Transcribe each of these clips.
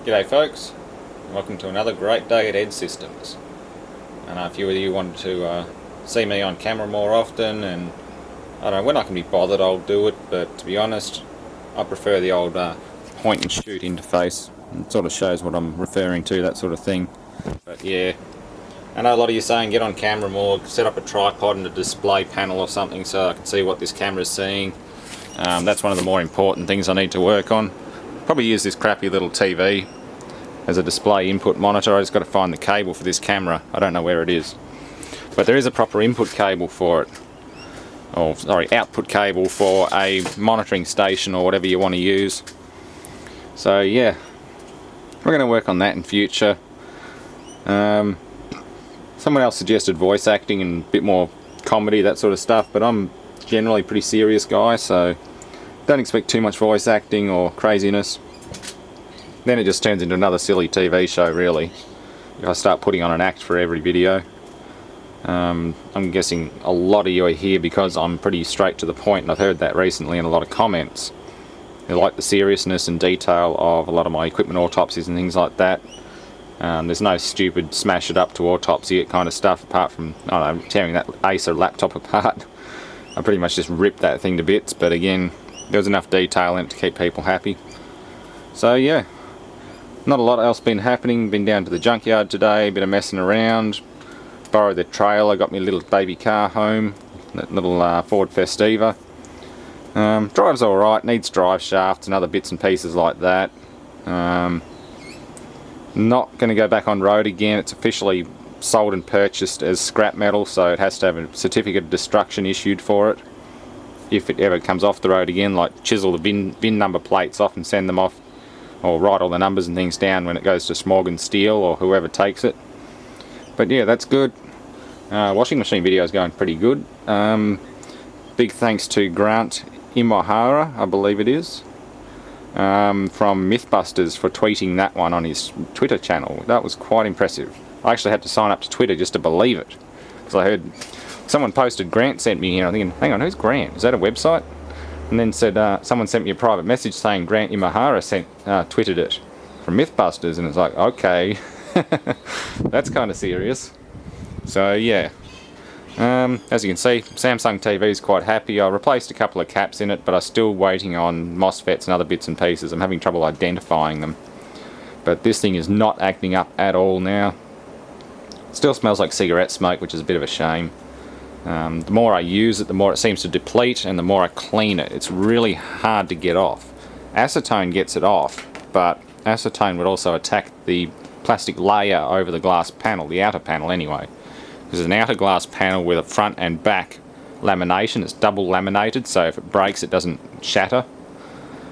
G'day folks, welcome to another great day at Ed Systems. And a few of you want to see me on camera more often, and I don't know, when I can be bothered I'll do it, but to be honest I prefer the old point and shoot interface. It sort of shows what I'm referring to, that sort of thing. But yeah, I know a lot of you saying get on camera more, set up a tripod and a display panel or something so I can see what this camera's seeing. That's one of the more important things I need to work on. Probably use this crappy little TV as a display input monitor. I just got to find the cable for this camera. I don't know where it is, but there is a proper input cable for it. Oh, sorry, output cable for a monitoring station or whatever you want to use. So yeah, we're going to work on that in future. Someone else suggested voice acting and a bit more comedy, that sort of stuff, but I'm generally a pretty serious guy, so don't expect too much voice acting or craziness. Then it just turns into another silly TV show, really, if I start putting on an act for every video. I'm guessing a lot of you are here because I'm pretty straight to the point, and I've heard that recently in a lot of comments. They like the seriousness and detail of a lot of my equipment autopsies and things like that. There's no stupid smash it up to autopsy it kind of stuff, apart from, I don't know, tearing that Acer laptop apart. I pretty much just ripped that thing to bits, but again, there was enough detail in it to keep people happy. So yeah, not a lot else been happening. Been down to the junkyard today, a bit of messing around, borrowed the trailer, got me a little baby car home, that little Ford Festiva. Drives alright, needs drive shafts and other bits and pieces like that. Not going to go back on road again. It's officially sold and purchased as scrap metal, so it has to have a certificate of destruction issued for it if it ever comes off the road again. Like chisel the VIN number plates off and send them off, or write all the numbers and things down when it goes to Smorgon Steel or whoever takes it. But yeah, that's good. Washing machine video is going pretty good. Big thanks to Grant Imahara, I believe it is, from Mythbusters, for tweeting that one on his Twitter channel. That was quite impressive. I actually had to sign up to Twitter just to believe it, because I heard someone posted Grant sent me here. I'm thinking, hang on, who's Grant? Is that a website? And then said someone sent me a private message saying Grant Imahara tweeted it from Mythbusters, and it's like, okay, that's kind of serious. So yeah, as you can see, Samsung TV is quite happy. I replaced a couple of caps in it, but I'm still waiting on MOSFETs and other bits and pieces. I'm having trouble identifying them, but this thing is not acting up at all now. Still smells like cigarette smoke, which is a bit of a shame. The more I use it, the more it seems to deplete, and the more I clean it, it's really hard to get off. Acetone gets it off, but acetone would also attack the plastic layer over the glass panel, the outer panel anyway. There's an outer glass panel with a front and back lamination. It's double laminated, so if it breaks it doesn't shatter.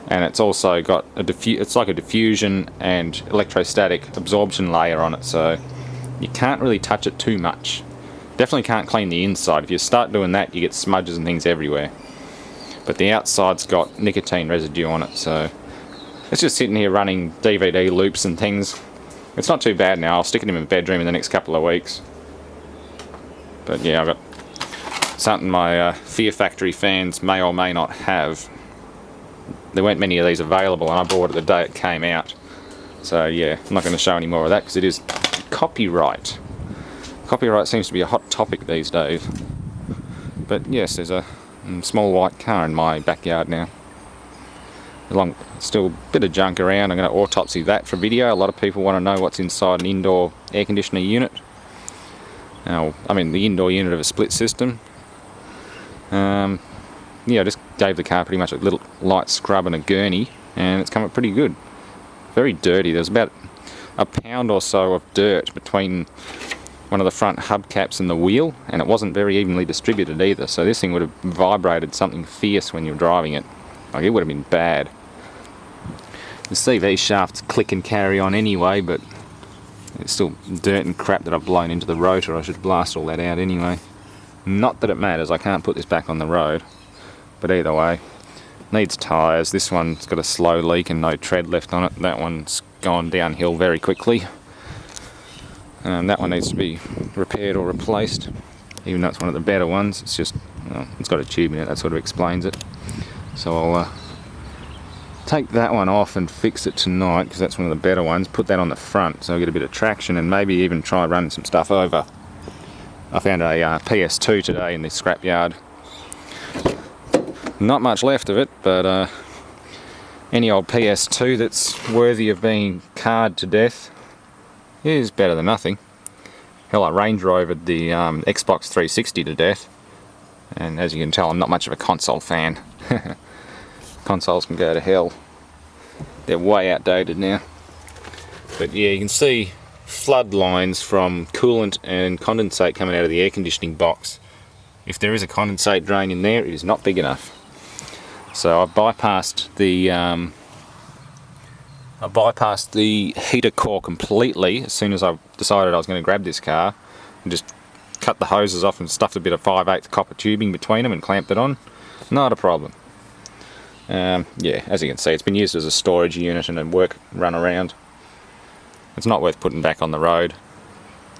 And it's also got it's like a diffusion and electrostatic absorption layer on it, so you can't really touch it too much. Definitely can't clean the inside. If you start doing that, you get smudges and things everywhere. But the outside's got nicotine residue on it, so it's just sitting here running DVD loops and things. It's not too bad now. I'll stick it in my bedroom in the next couple of weeks. But yeah, I've got something my Fear Factory fans may or may not have. There weren't many of these available, and I bought it the day it came out. So yeah, I'm not going to show any more of that because it is copyright. Copyright seems to be a hot topic these days. But yes, there's a small white car in my backyard now. Still a bit of junk around. I'm going to autopsy that for video. A lot of people want to know what's inside an indoor air conditioner unit. Now, I mean the indoor unit of a split system. Yeah, I just gave the car pretty much a little light scrub and a gurney, and it's come up pretty good. Very dirty. There's about a pound or so of dirt between one of the front hubcaps and the wheel, and it wasn't very evenly distributed either, so this thing would have vibrated something fierce when you're driving it. Like, it would have been bad. The CV shafts click and carry on anyway, but it's still dirt and crap that I've blown into the rotor. I should blast all that out anyway. Not that it matters, I can't put this back on the road, but either way, needs tyres. This one's got a slow leak and no tread left on it. That one's gone downhill very quickly. That one needs to be repaired or replaced, even though it's one of the better ones. It's just, well, it's got a tube in it, that sort of explains it. So I'll take that one off and fix it tonight, because that's one of the better ones. Put that on the front so I get a bit of traction, and maybe even try running some stuff over. I found a PS2 today in this scrapyard. Not much left of it, but any old PS2 that's worthy of being carred to death is better than nothing. Hell, I Range Rovered the Xbox 360 to death, and as you can tell, I'm not much of a console fan. Consoles can go to hell. They're way outdated now. But yeah, you can see flood lines from coolant and condensate coming out of the air conditioning box. If there is a condensate drain in there, it is not big enough. So I bypassed the heater core completely as soon as I decided I was going to grab this car, and just cut the hoses off and stuffed a bit of 5/8 copper tubing between them and clamped it on. Not a problem. Yeah, as you can see, it's been used as a storage unit and a work run around. It's not worth putting back on the road.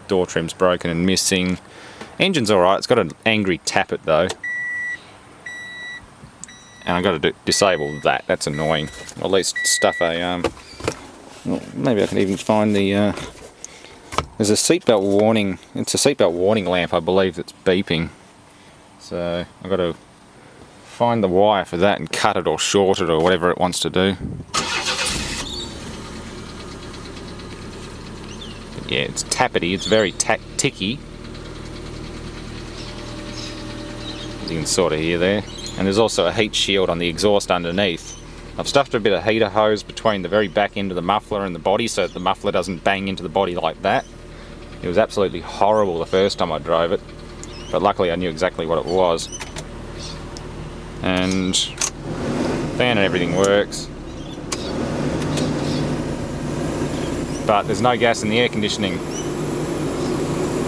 Door trim's broken and missing. Engine's alright, it's got an angry tappet though. And I've got to disable that, that's annoying. Or at least stuff a, well, maybe I can even find the, there's a seatbelt warning, it's a seatbelt warning lamp I believe that's beeping. So I've got to find the wire for that and cut it or short it or whatever it wants to do. But yeah, it's tappety, it's very ticky. As you can sort of hear there. And there's also a heat shield on the exhaust underneath. I've stuffed a bit of heater hose between the very back end of the muffler and the body so that the muffler doesn't bang into the body like that. It was absolutely horrible the first time I drove it, but luckily I knew exactly what it was. And fan and everything works, but there's no gas in the air conditioning.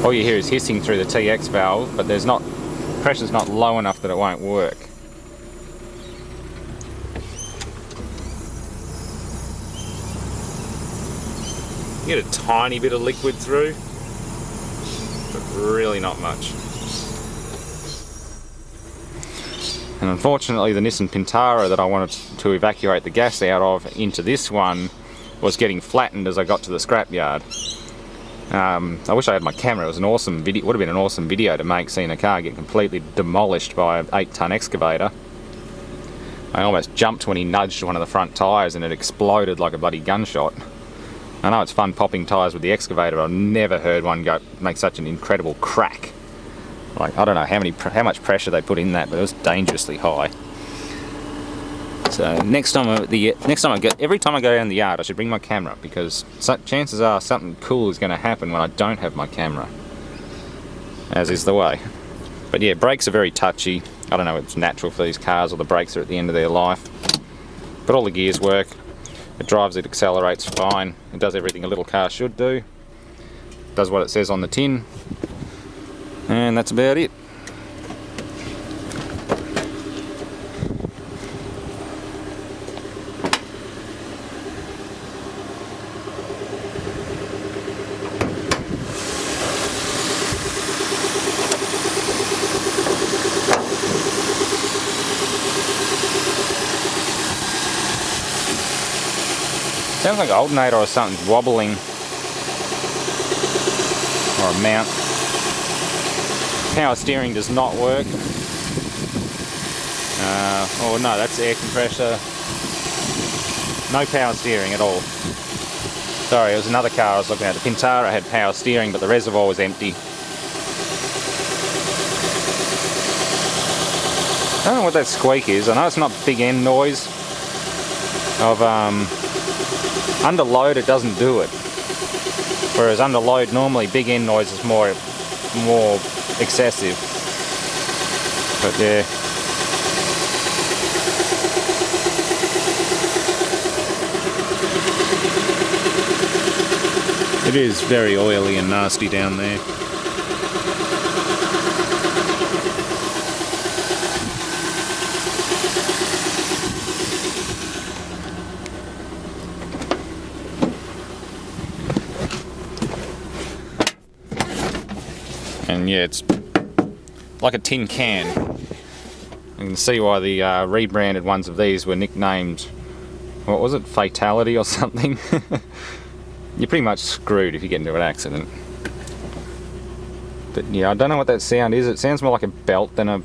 All you hear is hissing through the TX valve, but there's not, pressure's not low enough that it won't work. You get a tiny bit of liquid through, but really not much. And unfortunately the Nissan Pintara that I wanted to evacuate the gas out of into this one was getting flattened as I got to the scrapyard. I wish I had my camera. It was an awesome video, would have been an awesome video to make, seeing a car get completely demolished by an 8-ton excavator. I almost jumped when he nudged one of the front tyres and it exploded like a bloody gunshot. I know it's fun popping tyres with the excavator, but I've never heard one go make such an incredible crack. Like, I don't know how much pressure they put in that, but it was dangerously high. So every time I go down the yard, I should bring my camera, because chances are something cool is going to happen when I don't have my camera, as is the way. But yeah, brakes are very touchy. I don't know if it's natural for these cars or the brakes are at the end of their life. But all the gears work. It drives, it accelerates fine. It does everything a little car should do. Does what it says on the tin. And that's about it. Sounds like an alternator or something's wobbling. Or a mount. Power steering does not work. Oh no, that's air compressor. No power steering at all. Sorry, it was another car I was looking at. The Pintara had power steering, but the reservoir was empty. I don't know what that squeak is. I know it's not big end noise. Under load it doesn't do it. Whereas under load normally big end noise is more excessive. But yeah. It is very oily and nasty down there. And yeah, it's like a tin can. You can see why the rebranded ones of these were nicknamed what was it, fatality or something. You're pretty much screwed if you get into an accident. But yeah, I don't know what that sound is. It sounds more like a belt than a...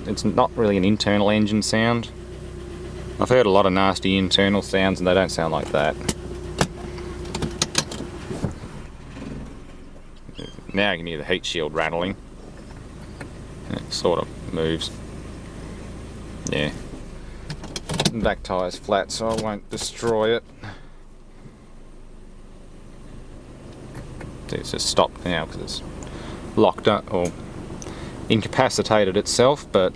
It's not really an internal engine sound. I've heard a lot of nasty internal sounds and they don't sound like that. Now you can hear the heat shield rattling. It sort of moves. Yeah. Back tyre's flat, so I won't destroy it. It's just stopped now because it's locked up or incapacitated itself, but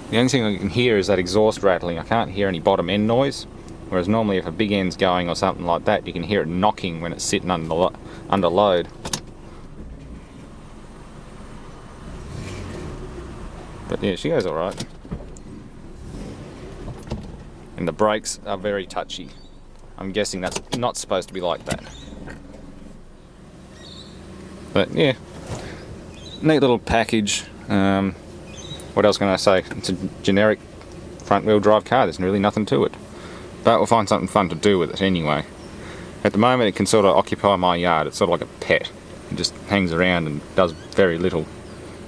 the only thing I can hear is that exhaust rattling. I can't hear any bottom end noise, whereas normally if a big end's going or something like that, you can hear it knocking when it's sitting under load. But yeah, she goes alright. And the brakes are very touchy. I'm guessing that's not supposed to be like that. But yeah, neat little package. What else can I say? It's a generic front wheel drive car. There's really nothing to it. But we'll find something fun to do with it anyway. At the moment it can sort of occupy my yard. It's sort of like a pet. It just hangs around and does very little.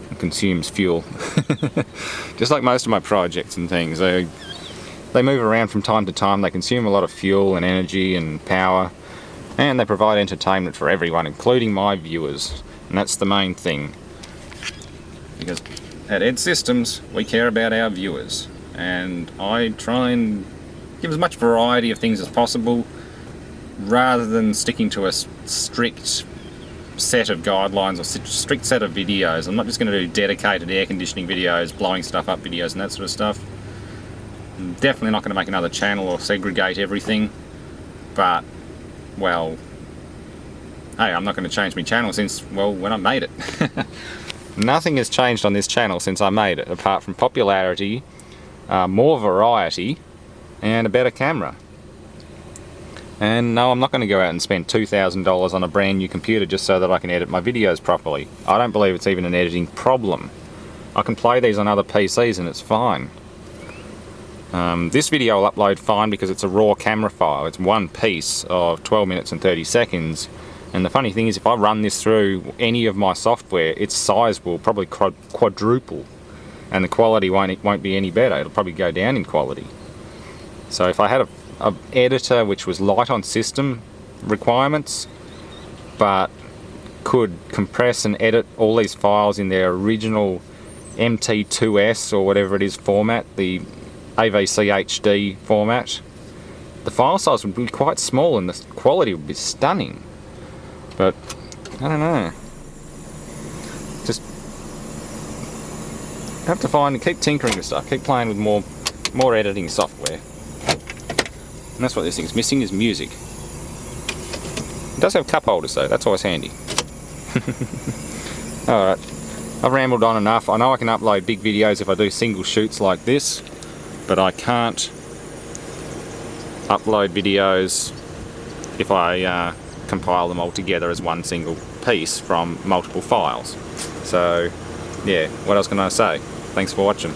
And consumes fuel. Just like most of my projects and things. They move around from time to time. They consume a lot of fuel and energy and power. And they provide entertainment for everyone, including my viewers. And that's the main thing. Because at Ed Systems, we care about our viewers. And I try and give as much variety of things as possible, rather than sticking to a strict set of guidelines or strict set of videos. I'm not just going to do dedicated air conditioning videos, blowing stuff up videos and that sort of stuff. I'm definitely not going to make another channel or segregate everything. But, well, hey, I'm not going to change my channel since, well, when I made it. Nothing has changed on this channel since I made it, apart from popularity, more variety, and a better camera. And no, I'm not going to go out and spend $2,000 on a brand new computer just so that I can edit my videos properly. I don't believe it's even an editing problem. I can play these on other PCs and it's fine. This video will upload fine because it's a raw camera file. It's one piece of 12 minutes and 30 seconds. And the funny thing is, if I run this through any of my software, its size will probably quadruple. And the quality won't be any better. It'll probably go down in quality. So if I had a editor which was light on system requirements, but could compress and edit all these files in their original MT2S or whatever it is format, the AVC HD format, the file size would be quite small and the quality would be stunning. But I don't know. Just have to keep tinkering with stuff, keep playing with more editing software. And that's what this thing's missing, is music. It does have cup holders though, that's always handy. Alright, I've rambled on enough. I know I can upload big videos if I do single shoots like this, but I can't upload videos if I compile them all together as one single piece from multiple files. So, yeah, what else can I say? Thanks for watching.